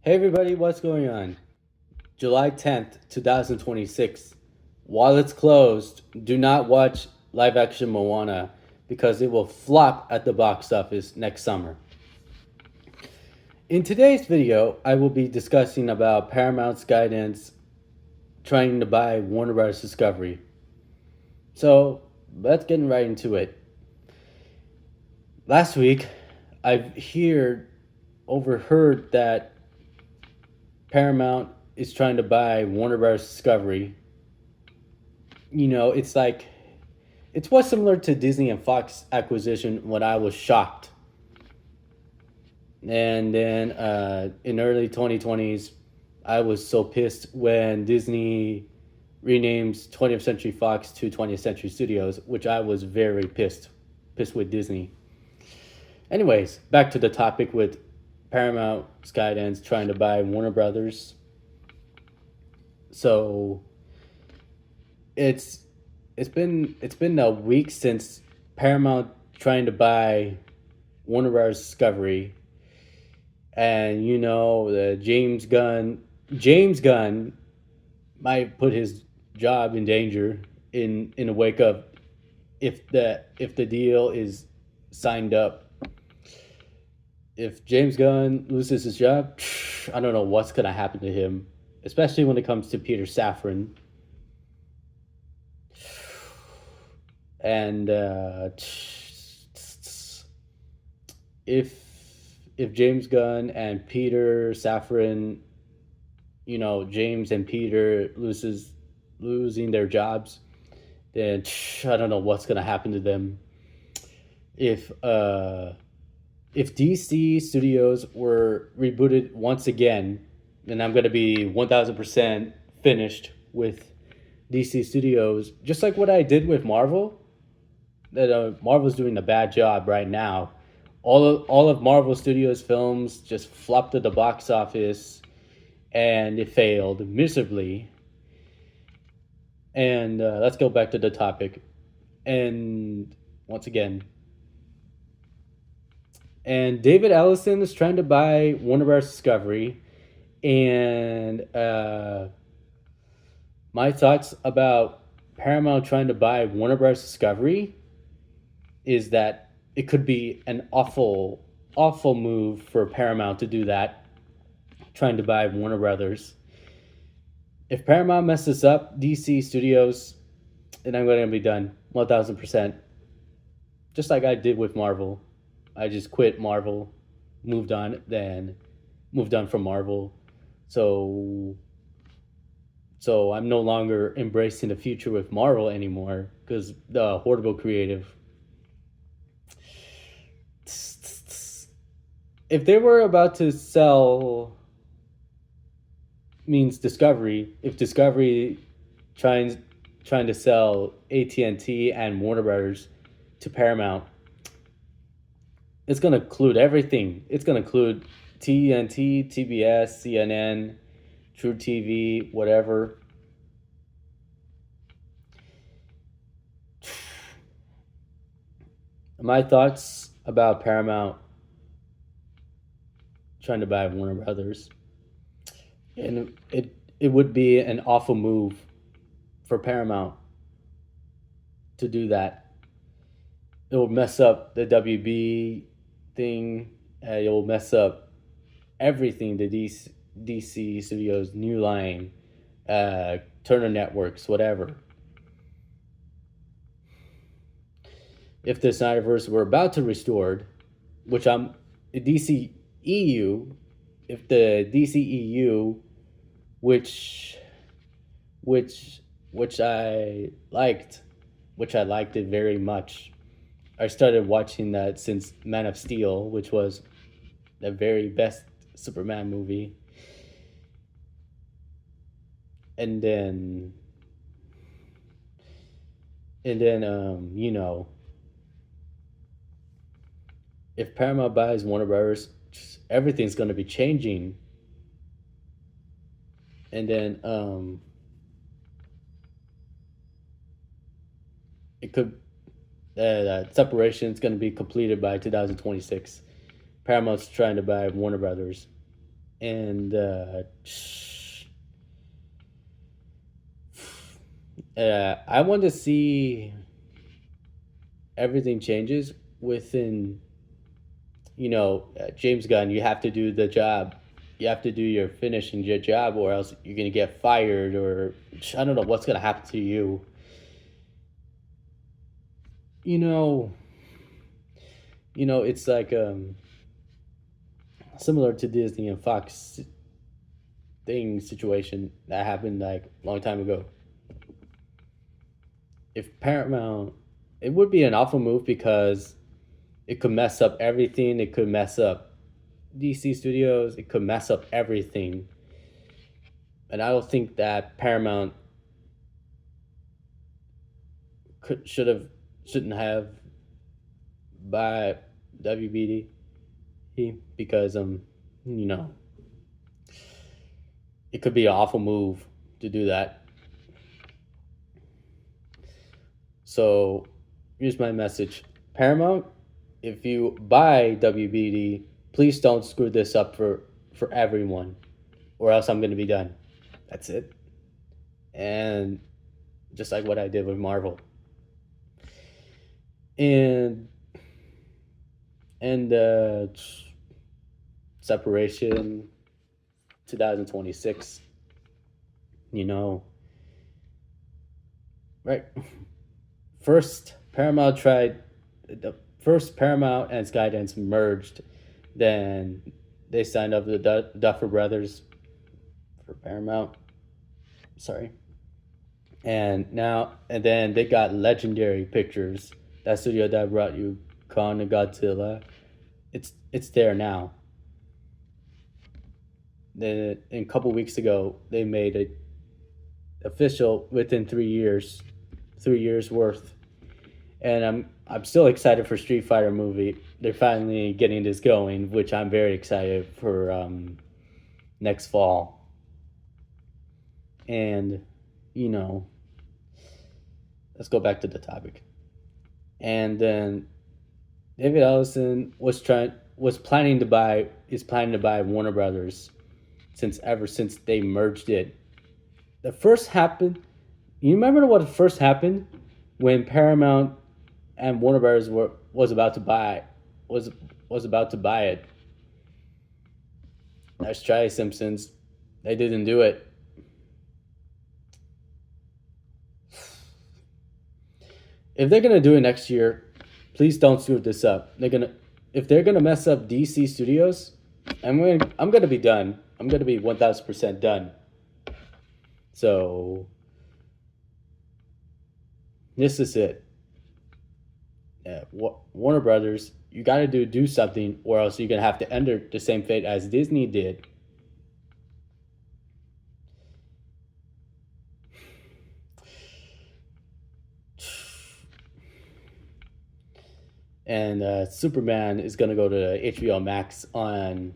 Hey everybody, what's going on? July 10th, 2026. While it's closed, do not watch live action Moana because it will flop at the box office next summer. In today's video, I will be discussing about Paramount Skydance trying to buy Warner Bros. Discovery. So, let's get right into it. Last week, I've overheard that Paramount is trying to buy Warner Bros. Discovery. It's what's similar to Disney and Fox acquisition when I was shocked. And then in early 2020s, I was so pissed when Disney renames 20th Century Fox to 20th Century Studios, which I was very pissed with Disney. Anyways, back to the topic with Paramount Skydance trying to buy Warner Brothers. So it's it's been a week since Paramount trying to buy Warner Bros. Discovery, and the James Gunn might put his job in danger in the wake of if the deal is signed up. If James Gunn loses his job, I don't know what's gonna happen to him, especially when it comes to Peter Safran. And if James Gunn and Peter Safran, James and Peter losing their jobs, then I don't know what's gonna happen to them. If DC Studios were rebooted once again, then I'm gonna be 1,000% finished with DC Studios, just like what I did with Marvel. That Marvel's doing a bad job right now. All of Marvel Studios films just flopped at the box office, and it failed miserably. And let's go back to the topic. And once again, and David Ellison is trying to buy Warner Bros. Discovery, and my thoughts about Paramount trying to buy Warner Bros. Discovery is that it could be an awful move for Paramount to do that, trying to buy Warner Brothers. If Paramount messes up DC Studios, then I'm going to be done 1,000%. Just like I did with Marvel. I just quit Marvel, moved on from Marvel. So I'm no longer embracing the future with Marvel anymore because the horrible creative. If they were about to sell means Discovery, if Discovery trying to sell AT&T and Warner Brothers to Paramount, it's going to include everything. It's going to include TNT, TBS, CNN, True TV, whatever. My thoughts about Paramount trying to buy Warner Brothers, and it would be an awful move for Paramount to do that. It will mess up the WB thing. It will mess up everything. The DC Studios new line, Turner Networks, whatever. If the Snyderverse were about to restored, which I'm DCEU, if the DCEU, which which I liked it very much. I started watching that since Man of Steel, which was the very best Superman movie. And then if Paramount buys Warner Brothers, everything's going to be changing. And then it could that separation is going to be completed by 2026. Paramount's trying to buy Warner Brothers. And I want to see everything changes within, James Gunn. You have to do the job. You have to do your finishing your job, or else you're gonna get fired, or I don't know what's gonna happen to you. You know, it's like similar to Disney and Fox thing situation that happened like a long time ago. If Paramount, it would be an awful move because it could mess up everything. It could mess up DC Studios. It could mess up everything. And I don't think that Paramount should have shouldn't have by WBD because you know it could be an awful move to do that. So here's my message: Paramount, if you buy WBD, please don't screw this up for everyone, or else I'm gonna be done. That's it. And just like what I did with Marvel, and separation 2026. You know, right? First, the first Paramount and Skydance merged. Then they signed up with the Duffer Brothers for Paramount. Sorry. And then they got Legendary Pictures, that studio that brought you Kong and Godzilla. It's there now. Then a couple weeks ago, they made it official within 3 years, 3 years worth. And I'm still excited for Street Fighter movie. They're finally getting this going, which I'm very excited for next fall. And you know, let's go back to the topic. And then David Ellison was planning to buy is planning to buy Warner Brothers since they merged it. The first happened. You remember what first happened when Paramount and Warner Brothers was about to buy was about to buy it. Let's try Simpsons. They didn't do it. If they're gonna do it next year, please don't screw this up. If they're gonna mess up DC Studios, I'm gonna be done. I'm gonna be 1,000% done. So this is it. Warner Brothers, you got to do something, or else you're gonna have to enter the same fate as Disney did. And Superman is gonna go to HBO Max on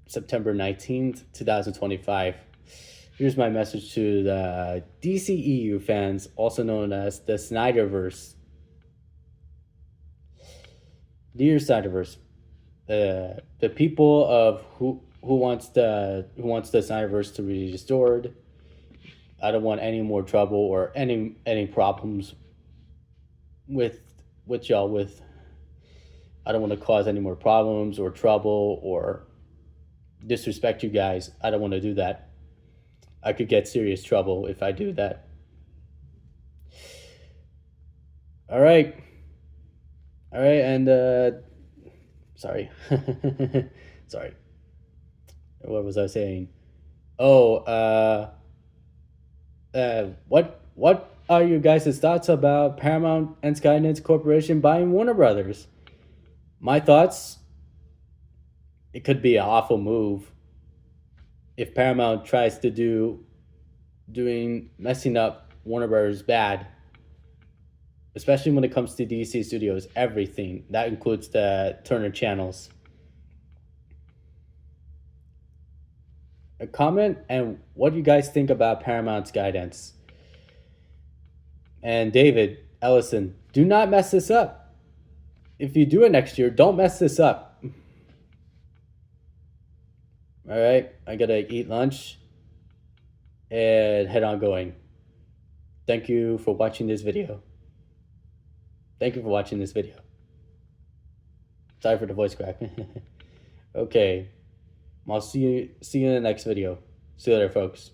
September 19th, 2025. Here's my message to the DCEU fans, also known as the Snyderverse. Dear Snyderverse, the people of who wants the Snyderverse to be restored. I don't want any more trouble or any problems with y'all. I don't want to cause any more problems or trouble or disrespect you guys. I don't want to do that. I could get serious trouble if I do that. All right, and sorry, sorry. What was I saying? Oh, what are you guys' thoughts about Paramount and Skydance Corporation buying Warner Brothers? My thoughts: it could be an awful move if Paramount tries to messing up Warner Brothers bad, especially when it comes to DC Studios, everything that includes the Turner channels. A comment and what do you guys think about Paramount Skydance? And David Ellison, do not mess this up. If you do it next year, don't mess this up. All right, I gotta eat lunch and head on going. Thank you for watching this video. Thank you for watching this video. Sorry for the voice crack. Okay, I'll see you in the next video. See you later, folks.